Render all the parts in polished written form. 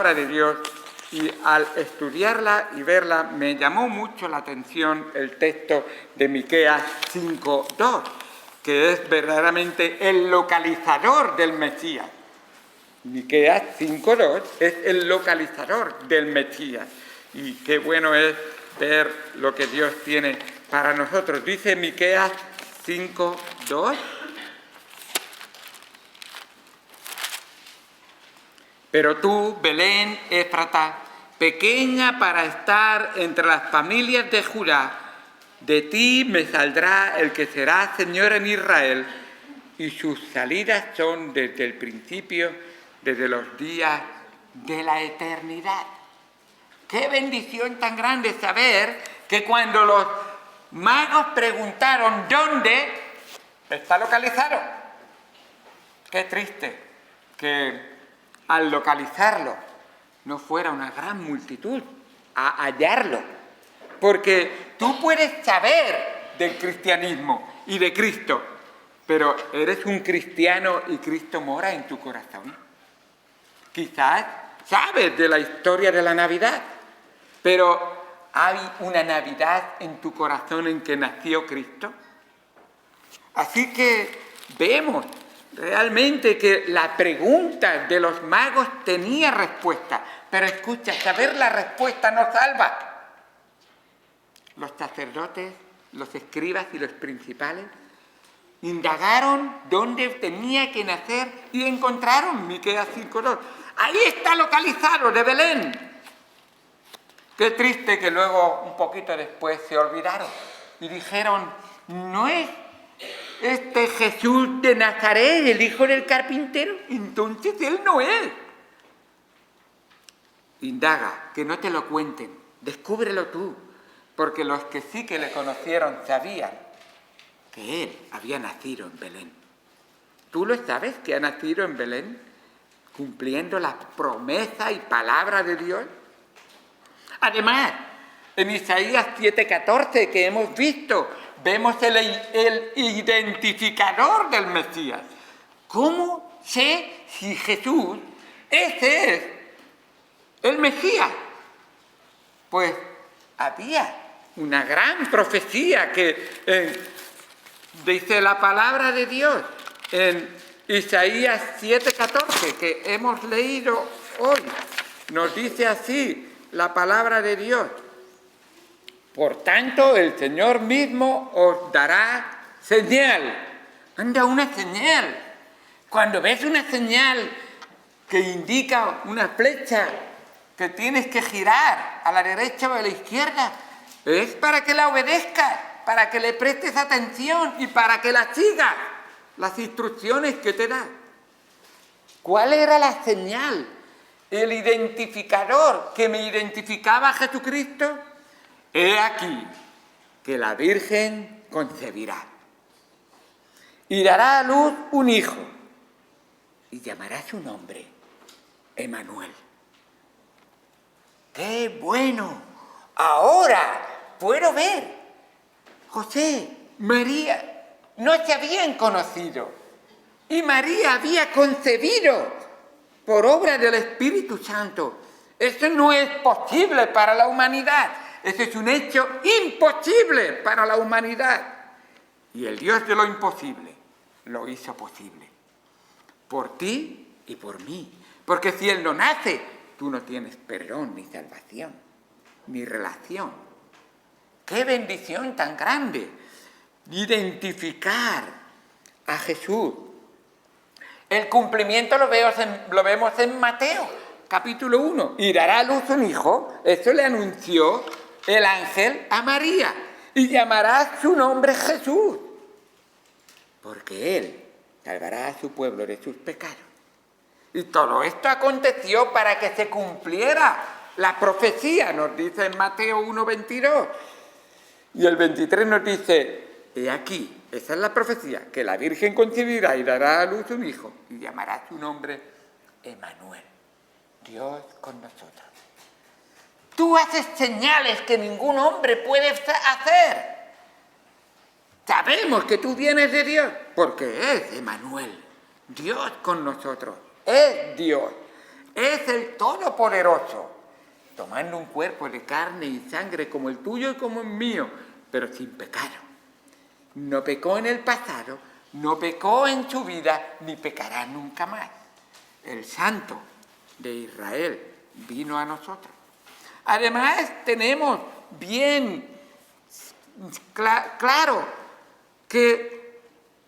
de Dios, y al estudiarla y verla me llamó mucho la atención el texto de Miqueas 5:2, que es verdaderamente el localizador del Mesías. Miqueas 5:2 es el localizador del Mesías, y qué bueno es ver lo que Dios tiene para nosotros. Dice Miqueas 5:2: pero tú, Belén Éfrata, pequeña para estar entre las familias de Judá, de ti me saldrá el que será Señor en Israel, y sus salidas son desde el principio, desde los días de la eternidad. ¡Qué bendición tan grande saber que cuando los magos preguntaron dónde, está localizado! ¡Qué triste que al localizarlo no fuera una gran multitud a hallarlo! Porque tú puedes saber del cristianismo y de Cristo, pero eres un cristiano y Cristo mora en tu corazón. Quizás sabes de la historia de la Navidad, pero ¿hay una Navidad en tu corazón en que nació Cristo? Así que vemos realmente que la pregunta de los magos tenía respuesta, pero escucha, saber la respuesta no salva. Los sacerdotes, los escribas y los principales indagaron dónde tenía que nacer y encontraron Miqueas 5:2. Ahí está localizado, de Belén. Qué triste que luego, un poquito después, se olvidaron y dijeron: ¿no es este Jesús de Nazaret, el hijo del carpintero? Entonces él no es. Indaga, que no te lo cuenten, descúbrelo tú, porque los que sí que le conocieron sabían que él había nacido en Belén. ¿Tú lo sabes que ha nacido en Belén, cumpliendo la promesa y palabra de Dios? Además, en Isaías 7:14 que hemos visto, vemos el identificador del Mesías. ¿Cómo sé si Jesús, ese es el Mesías? Pues había una gran profecía que dice la palabra de Dios en Isaías 7:14, que hemos leído hoy. Nos dice así la palabra de Dios: por tanto, el Señor mismo os dará señal. Anda, una señal. Cuando ves una señal que indica una flecha que tienes que girar a la derecha o a la izquierda, es para que la obedezcas, para que le prestes atención y para que la sigas, las instrucciones que te da. ¿Cuál era la señal? El identificador que me identificaba a Jesucristo. He aquí que la Virgen concebirá y dará a luz un hijo y llamará su nombre Emmanuel. ¡Qué bueno! Ahora puedo ver. José, María no se habían conocido y María había concebido por obra del Espíritu Santo. Eso no es posible para la humanidad. Eso es un hecho imposible para la humanidad. Y el Dios de lo imposible lo hizo posible. Por ti y por mí. Porque si Él no nace, tú no tienes perdón, ni salvación, ni relación. ¡Qué bendición tan grande! Identificar a Jesús. El cumplimiento lo vemos en Mateo, capítulo 1. Y dará a luz un hijo. Eso le anunció el ángel a María. Y llamará su nombre Jesús. Porque Él salvará a su pueblo de sus pecados. Y todo esto aconteció para que se cumpliera la profecía, nos dice en Mateo 1:22. Y el 23 nos dice: he aquí, esa es la profecía, que la Virgen concebirá y dará a luz un hijo, y llamará su nombre Emmanuel, Dios con nosotros. Tú haces señales que ningún hombre puede hacer. Sabemos que tú vienes de Dios, porque es Emmanuel, Dios con nosotros. Es Dios. es el Todopoderoso, tomando un cuerpo de carne y sangre como el tuyo y como el mío, pero sin pecado. No pecó en el pasado, no pecó en su vida, ni pecará nunca más. El Santo de Israel vino a nosotros. Además, tenemos bien claro que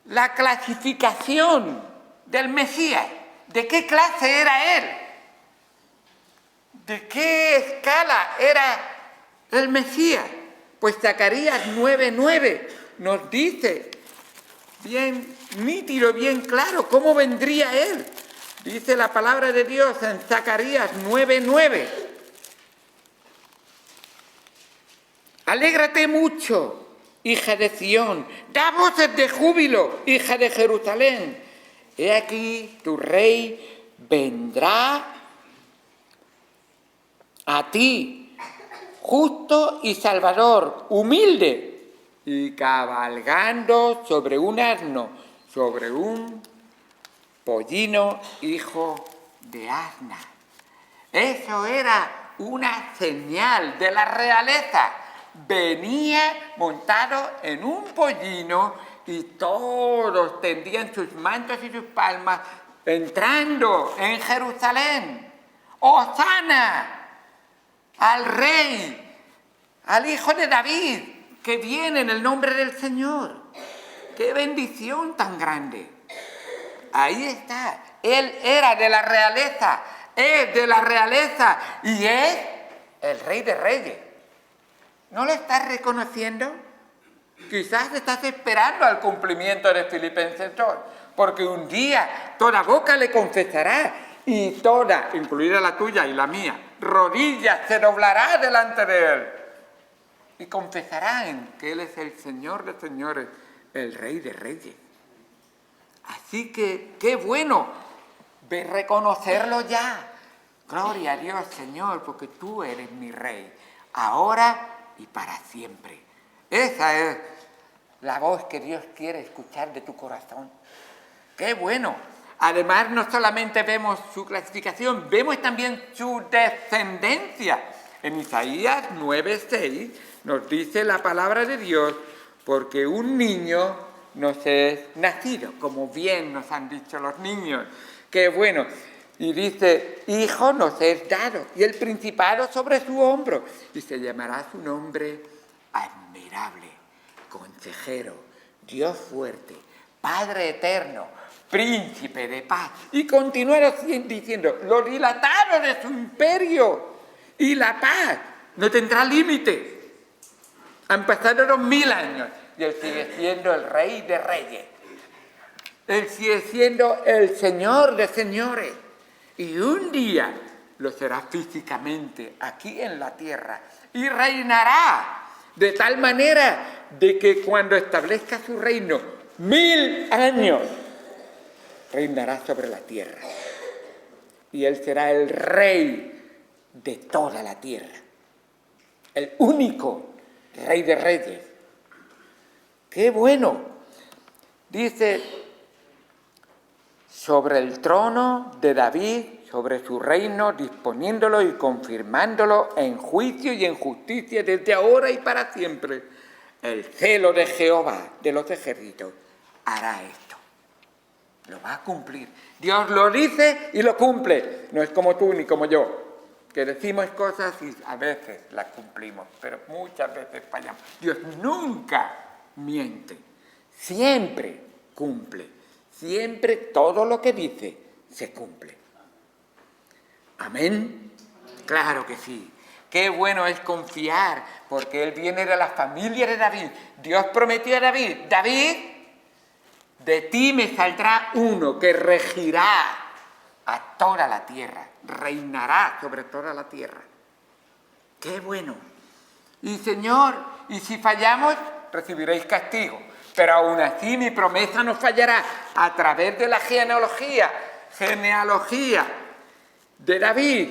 la clasificación del Mesías, ¿de qué clase era él? ¿De qué escala era el Mesías? Pues Zacarías 9:9 nos dice bien nítido, bien claro, cómo vendría él. Dice la palabra de Dios en Zacarías 9:9. Alégrate mucho, hija de Sión, da voces de júbilo, hija de Jerusalén. He aquí tu rey vendrá a ti, justo y salvador, humilde, y cabalgando sobre un asno, sobre un pollino, hijo de asna. Eso era una señal de la realeza. Venía montado en un pollino y todos tendían sus mantos y sus palmas entrando en Jerusalén. ¡Hosana al Rey, al Hijo de David, que viene en el nombre del Señor! ¡Qué bendición tan grande! Ahí está. Él era de la realeza, es de la realeza y es el Rey de Reyes. ¿No lo estás reconociendo? Quizás estás esperando al cumplimiento de Filipenses 2, porque un día toda boca le confesará y toda, incluida la tuya y la mía, rodilla se doblará delante de él y confesarán que él es el Señor de señores, el Rey de Reyes. Así que, qué bueno reconocerlo ya. Gloria a Dios, Señor, porque tú eres mi Rey, ahora y para siempre. Esa es la voz que Dios quiere escuchar de tu corazón. ¡Qué bueno! Además, no solamente vemos su clasificación, vemos también su descendencia. En Isaías 9:6 nos dice la palabra de Dios, porque un niño nos es nacido, como bien nos han dicho los niños. ¡Qué bueno! Y dice, hijo nos es dado, y el principado sobre su hombro, y se llamará su nombre admirable, consejero, Dios fuerte, Padre eterno, príncipe de paz. Y continuará diciendo, lo dilatado de su imperio y la paz no tendrá límite. Han pasado 2000 años y él sigue siendo el Rey de Reyes. Él sigue siendo el Señor de señores. Y un día lo será físicamente aquí en la tierra y reinará de tal manera de que cuando establezca su reino, 1000 años, reinará sobre la tierra. Y él será el Rey de toda la tierra, el único Rey de Reyes. ¡Qué bueno! Dice, sobre el trono de David, sobre su reino, disponiéndolo y confirmándolo en juicio y en justicia desde ahora y para siempre. El celo de Jehová de los ejércitos hará esto. Lo va a cumplir. Dios lo dice y lo cumple. No es como tú ni como yo, que decimos cosas y a veces las cumplimos, pero muchas veces fallamos. Dios nunca miente, siempre cumple. Siempre todo lo que dice se cumple. ¿Amén? Claro que sí. Qué bueno es confiar, porque él viene de la familia de David. Dios prometió a David, David, de ti me saldrá uno que regirá a toda la tierra, reinará sobre toda la tierra. Qué bueno. Y Señor, y si fallamos, recibiréis castigo. Pero aún así mi promesa no fallará. A través de la genealogía de David,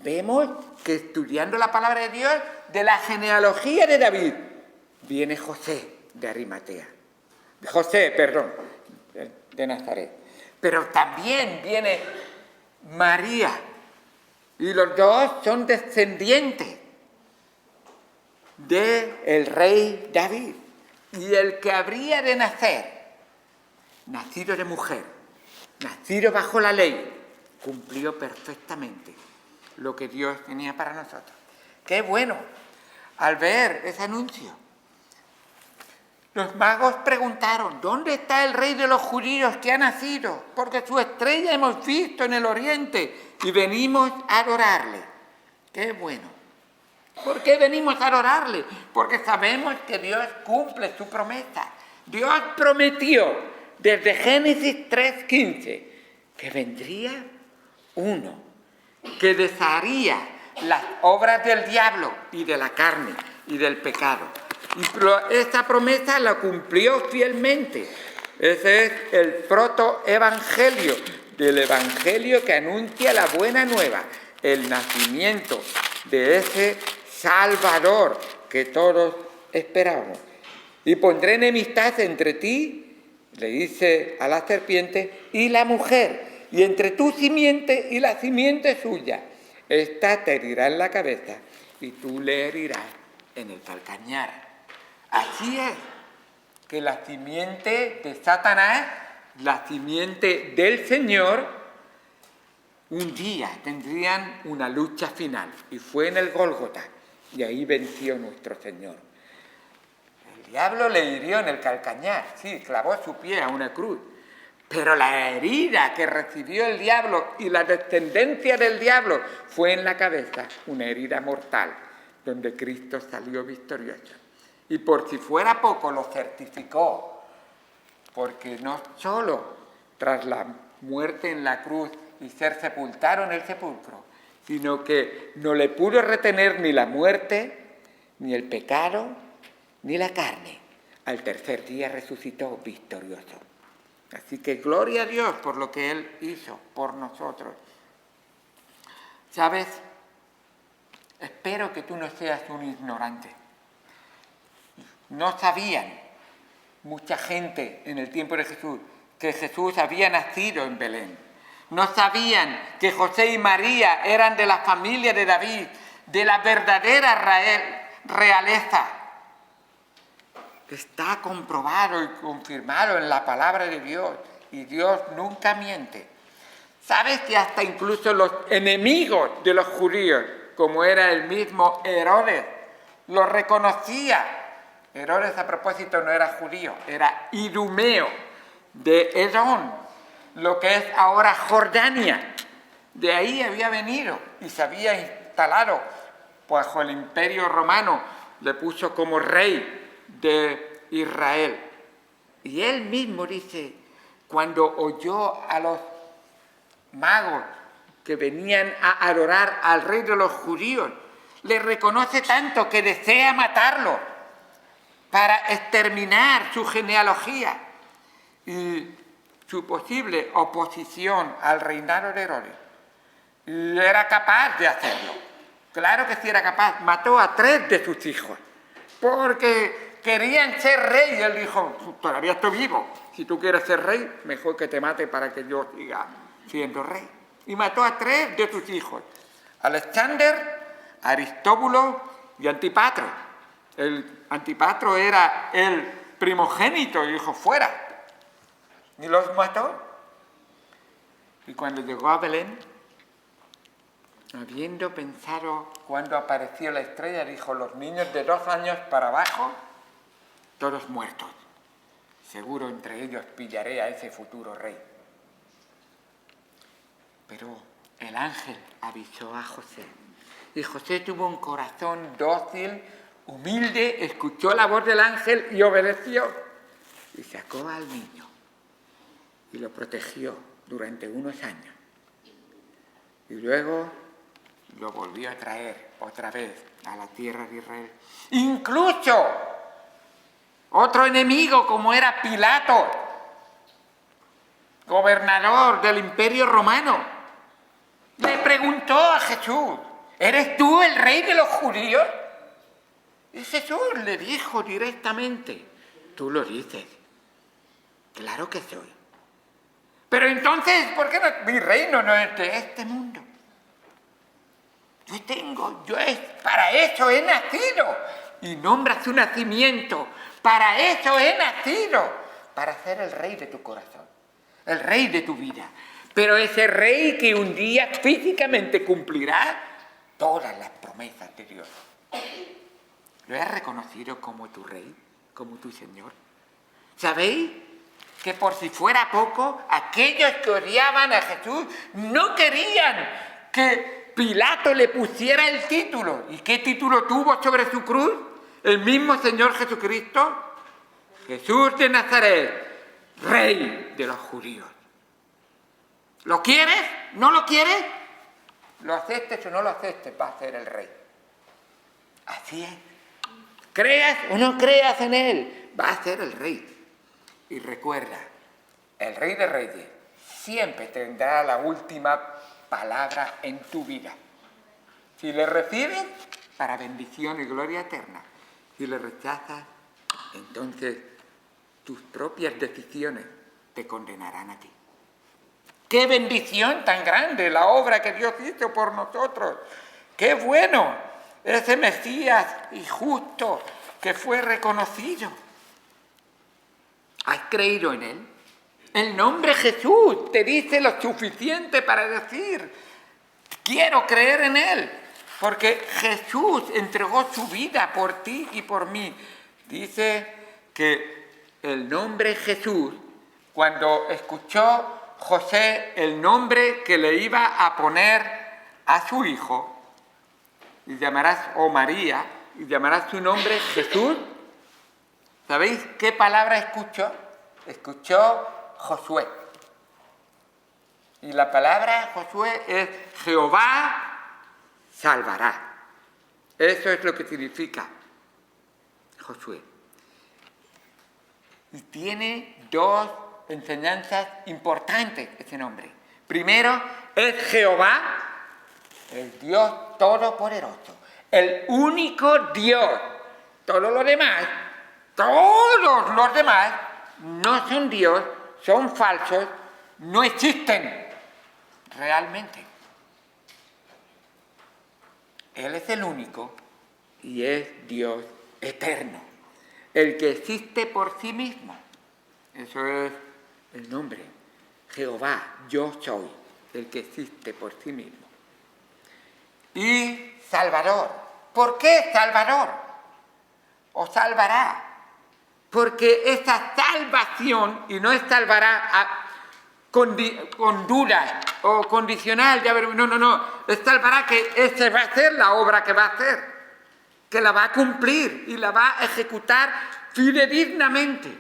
vemos que estudiando la palabra de Dios, de la genealogía de David, viene José de Arimatea. De Nazaret. Pero también viene María, Y los dos son descendientes del rey David. Y el que habría de nacer, nacido de mujer, nacido bajo la ley, cumplió perfectamente lo que Dios tenía para nosotros. ¡Qué bueno! Al ver ese anuncio, los magos preguntaron: ¿dónde está el rey de los judíos que ha nacido? Porque su estrella hemos visto en el oriente y venimos a adorarle. ¡Qué bueno! ¿Por qué venimos a adorarle? Porque sabemos que Dios cumple su promesa. Dios prometió desde Génesis 3:15 que vendría uno que desharía las obras del diablo y de la carne y del pecado. Y esta promesa la cumplió fielmente. Ese es el protoevangelio, del evangelio que anuncia la buena nueva, el nacimiento de ese Salvador que todos esperamos. Y pondré enemistad entre ti, le dice a la serpiente, y la mujer, y entre tu simiente y la simiente suya. Esta te herirá en la cabeza y tú le herirás en el calcañar. Así es, que la simiente de Satanás, la simiente del Señor, un día tendrían una lucha final. Y fue en el Gólgota, y ahí venció nuestro Señor. El diablo le hirió en el calcañar, sí, clavó su pie a una cruz. Pero la herida que recibió el diablo y la descendencia del diablo fue en la cabeza, una herida mortal, donde Cristo salió victorioso. Y por si fuera poco, lo certificó, porque no solo tras la muerte en la cruz y ser sepultado en el sepulcro, sino que no le pudo retener ni la muerte, ni el pecado, ni la carne. Al tercer día resucitó victorioso. Así que gloria a Dios por lo que Él hizo por nosotros. ¿Sabes? Espero que tú no seas un ignorante. No sabían mucha gente en el tiempo de Jesús que Jesús había nacido en Belén. No sabían que José y María eran de la familia de David, de la verdadera realeza. Está comprobado y confirmado en la palabra de Dios, y Dios nunca miente. ¿Sabes que hasta incluso los enemigos de los judíos, como era el mismo Herodes, lo reconocía? Herodes, a propósito, no era judío, era idumeo de Edom, lo que es ahora Jordania. De ahí había venido y se había instalado bajo el Imperio Romano, le puso como rey de Israel. Y él mismo dice, cuando oyó a los magos que venían a adorar al rey de los judíos, le reconoce tanto que desea matarlo para exterminar su genealogía y su posible oposición al reinado de Herodes. Y era capaz de hacerlo. Claro que sí era capaz. Mató a 3 de sus hijos porque querían ser rey. Y él dijo, todavía estoy vivo. Si tú quieres ser rey, mejor que te mate para que yo siga siendo rey. Y mató a 3 de sus hijos. Alexander, Aristóbulo y Antipatro. El Antipatro era el primogénito y dijo, fuera. Y los mató. Y cuando llegó a Belén, habiendo pensado cuando apareció la estrella, dijo, los niños de 2 años para abajo, todos muertos. Seguro entre ellos pillaré a ese futuro rey. Pero el ángel avisó a José. Y José tuvo un corazón dócil, humilde, escuchó la voz del ángel y obedeció. Y sacó al niño y lo protegió durante unos años. Y luego lo volvió a traer otra vez a la tierra de Israel. Incluso otro enemigo como era Pilato, gobernador del Imperio Romano, le preguntó a Jesús, ¿eres tú el rey de los judíos? Y Jesús le dijo directamente, tú lo dices, claro que soy. Pero entonces, ¿por qué no? Mi reino no es de este mundo. para eso he nacido. Y nombra su nacimiento. Para eso he nacido. Para ser el rey de tu corazón. El rey de tu vida. Pero ese rey que un día físicamente cumplirá todas las promesas de Dios. ¿Lo has reconocido como tu rey? Como tu Señor. ¿Sabéis que por si fuera poco, aquellos que odiaban a Jesús no querían que Pilato le pusiera el título? ¿Y qué título tuvo sobre su cruz? El mismo Señor Jesucristo. Jesús de Nazaret, Rey de los judíos. ¿Lo quieres? ¿No lo quieres? Lo aceptes o no lo aceptes, va a ser el Rey. Así es. Creas o no creas en Él, va a ser el Rey. Y recuerda, el Rey de Reyes siempre tendrá la última palabra en tu vida. Si le recibes, para bendición y gloria eterna. Si le rechazas, entonces tus propias decisiones te condenarán a ti. ¡Qué bendición tan grande la obra que Dios hizo por nosotros! ¡Qué bueno! Ese Mesías y justo que fue reconocido. ¿Has creído en Él? El nombre Jesús te dice lo suficiente para decir, quiero creer en Él, porque Jesús entregó su vida por ti y por mí. Dice que el nombre Jesús, cuando escuchó José el nombre que le iba a poner a su hijo, y llamarás, o María, y llamarás su nombre Jesús. ¿Sabéis qué palabra escuchó? Escuchó Josué. Y la palabra Josué es Jehová salvará. Eso es lo que significa Josué. Y tiene dos enseñanzas importantes ese nombre. Primero, es Jehová, el Dios todopoderoso, el único Dios. Todos los demás no son Dios, son falsos, no existen realmente. Él es el único y es Dios eterno, el que existe por sí mismo. Eso es el nombre. Jehová, yo soy, el que existe por sí mismo. Y Salvador. ¿Por qué Salvador? O salvará. Porque esa salvación, y no es salvará con dudas o condicional, ya veremos, no, es salvará que esa va a ser la obra que va a hacer, que la va a cumplir y la va a ejecutar fidedignamente,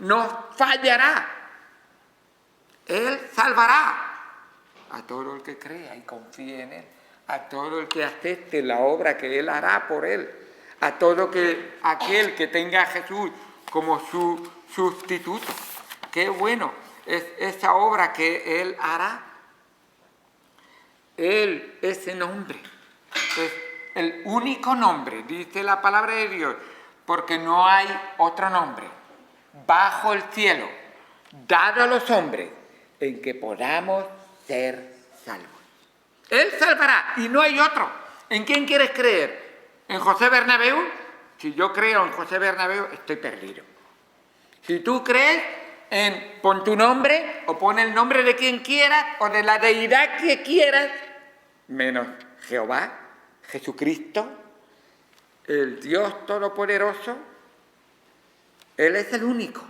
no fallará. Él salvará a todo el que crea y confíe en Él, a todo el que acepte la obra que Él hará por él, a todo aquel que tenga a Jesús como su sustituto. Qué bueno es esa obra que Él hará. Él, ese nombre, es el único nombre, dice la palabra de Dios, porque no hay otro nombre bajo el cielo dado a los hombres en que podamos ser salvos. Él salvará y no hay otro. ¿En quién quieres creer? ¿En José Bernabéu? Si yo creo en José Bernabéu, estoy perdido. Si tú crees pon tu nombre o pon el nombre de quien quieras o de la deidad que quieras, menos Jehová, Jesucristo, el Dios Todopoderoso, Él es el único.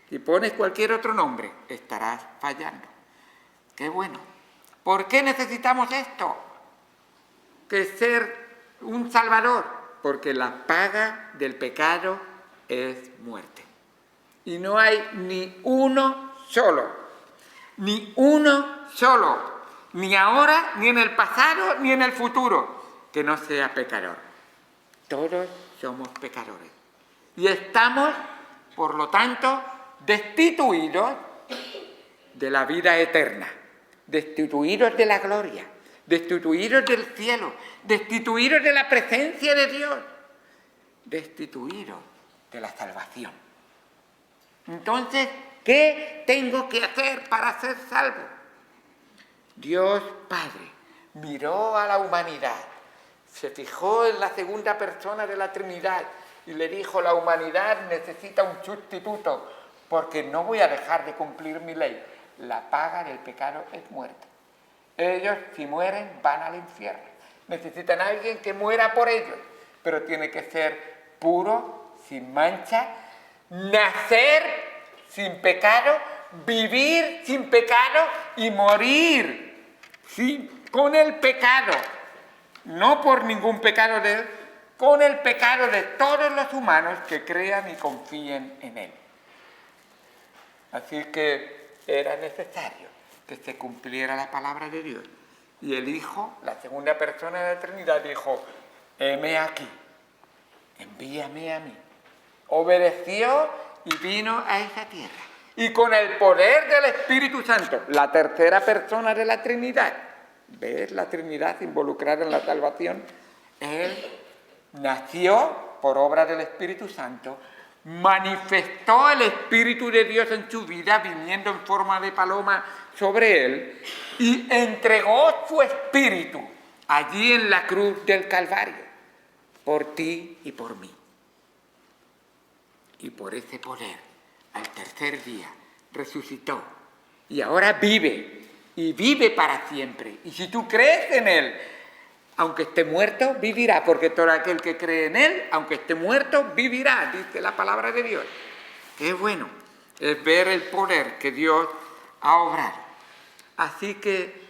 Si pones cualquier otro nombre, estarás fallando. ¡Qué bueno! ¿Por qué necesitamos esto? Que ser un Salvador. Porque la paga del pecado es muerte. Y no hay ni uno solo. Ni uno solo. Ni ahora, ni en el pasado, ni en el futuro, que no sea pecador. Todos somos pecadores. Y estamos, por lo tanto, destituidos de la vida eterna, destituidos de la gloria, destituidos del cielo, destituidos de la presencia de Dios, destituidos de la salvación. Entonces, ¿qué tengo que hacer para ser salvo? Dios Padre miró a la humanidad, se fijó en la segunda persona de la Trinidad y le dijo: la humanidad necesita un sustituto, porque no voy a dejar de cumplir mi ley. La paga del pecado es muerte. Ellos, si mueren, van al infierno. Necesitan a alguien que muera por ellos, pero tiene que ser puro, sin mancha, nacer sin pecado, vivir sin pecado y morir con el pecado. No por ningún pecado de él, con el pecado de todos los humanos que crean y confíen en él. Así que era necesario que se cumpliera la palabra de Dios. Y el Hijo, la segunda persona de la Trinidad, dijo: heme aquí, envíame a mí. Obedeció y vino a esa tierra. Y con el poder del Espíritu Santo, la tercera persona de la Trinidad, ¿ves la Trinidad involucrada en la salvación? Él nació por obra del Espíritu Santo, manifestó el Espíritu de Dios en su vida, viniendo en forma de paloma sobre él, y entregó su Espíritu allí en la cruz del Calvario, por ti y por mí. Y por ese poder, al tercer día, resucitó, y ahora vive, y vive para siempre. Y si tú crees en él, aunque esté muerto, vivirá, porque todo aquel que cree en él, aunque esté muerto, vivirá, dice la palabra de Dios. Qué bueno es ver el poder que Dios ha obrado. Así que,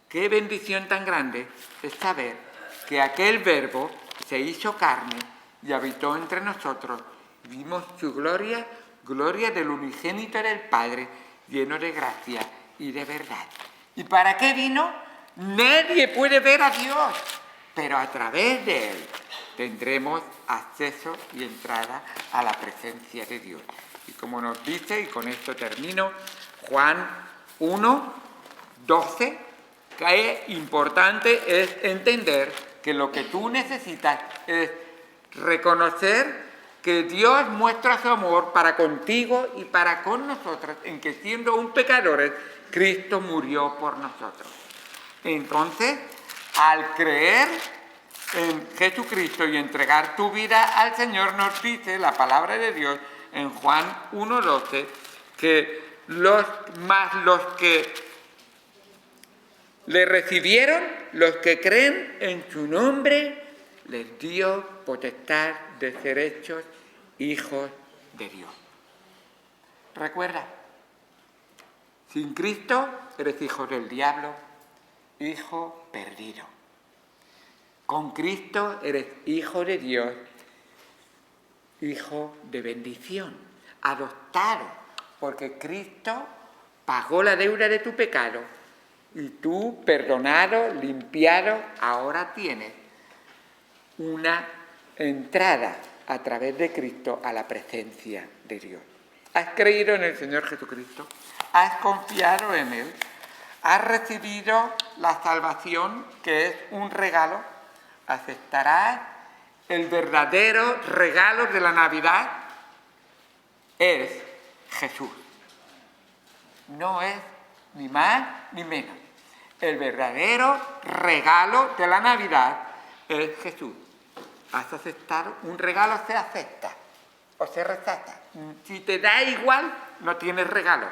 qué bendición tan grande es saber que aquel Verbo se hizo carne y habitó entre nosotros. Vimos su gloria, gloria del unigénito del Padre, lleno de gracia y de verdad. ¿Y para qué vino? Nadie puede ver a Dios, pero a través de él tendremos acceso y entrada a la presencia de Dios. Y como nos dice, y con esto termino, Juan 1, 12, que importante es entender que lo que tú necesitas es reconocer que Dios muestra su amor para contigo y para con nosotros, en que siendo aún pecadores, Cristo murió por nosotros. Entonces, al creer en Jesucristo y entregar tu vida al Señor, nos dice la palabra de Dios en Juan 1:12, que los que le recibieron, los que creen en su nombre, les dio potestad de ser hechos hijos de Dios. Recuerda, sin Cristo eres hijo del diablo, hijo perdido. Con Cristo eres hijo de Dios, hijo de bendición, adoptado, porque Cristo pagó la deuda de tu pecado y tú, perdonado, limpiado, ahora tienes una entrada a través de Cristo a la presencia de Dios. ¿Has creído en el Señor Jesucristo? ¿Has confiado en Él? ¿Has recibido la salvación, que es un regalo? ¿Aceptarás el verdadero regalo de la Navidad? Es Jesús. No es ni más ni menos. El verdadero regalo de la Navidad es Jesús. ¿Has aceptado? Un regalo se acepta o se rechaza. Si te da igual, no tienes regalo.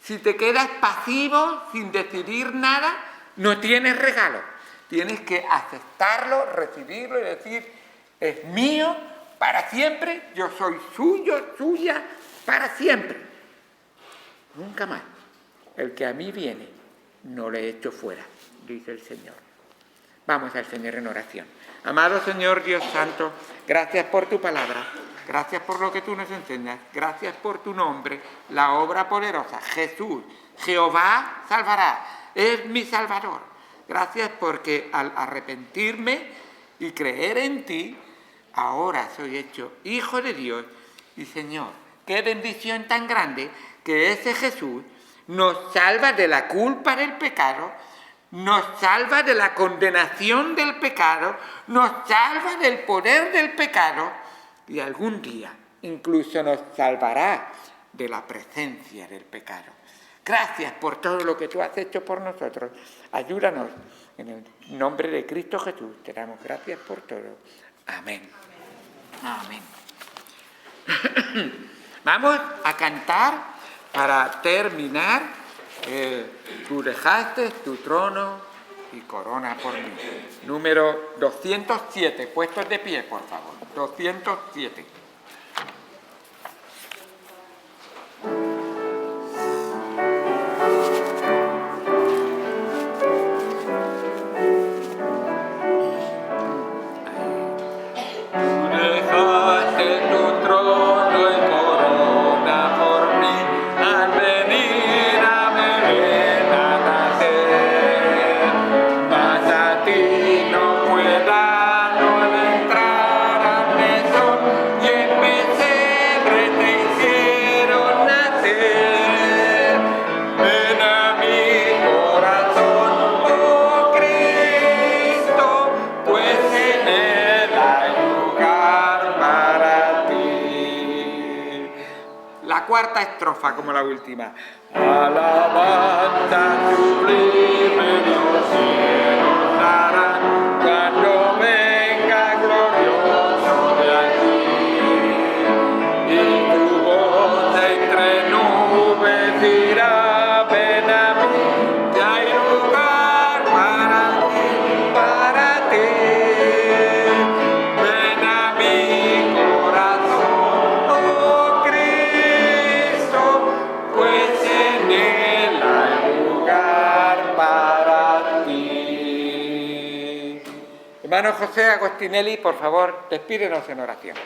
Si te quedas pasivo, sin decidir nada, no tienes regalo. Tienes que aceptarlo, recibirlo y decir: es mío para siempre, yo soy suyo, suya, para siempre. Nunca más. El que a mí viene, no le echo fuera, dice el Señor. Vamos al Señor en oración. Amado Señor Dios Santo, gracias por tu palabra, gracias por lo que tú nos enseñas, gracias por tu nombre, la obra poderosa, Jesús, Jehová salvará, es mi Salvador. Gracias porque al arrepentirme y creer en ti, ahora soy hecho hijo de Dios. Y Señor, qué bendición tan grande que ese Jesús nos salva de la culpa del pecado, nos salva de la condenación del pecado, nos salva del poder del pecado y algún día incluso nos salvará de la presencia del pecado. Gracias por todo lo que tú has hecho por nosotros. Ayúdanos. En el nombre de Cristo Jesús te damos gracias por todo. Amén. Amén. Vamos a cantar para terminar. Tú dejaste tu trono y corona por mí. Número 207. Puestos de pie, por favor. 207. Cuarta estrofa como la última. Alabanza sublime los cielos darán cuando venga glorioso de allí, y tu voz entre nubes dirá: ven a mí, que hay lugar para ti, para ti. Ven a mi corazón, oh Cristo, pues en él hay lugar para ti. Hermano José Agostinelli, por favor, despídenos en oración.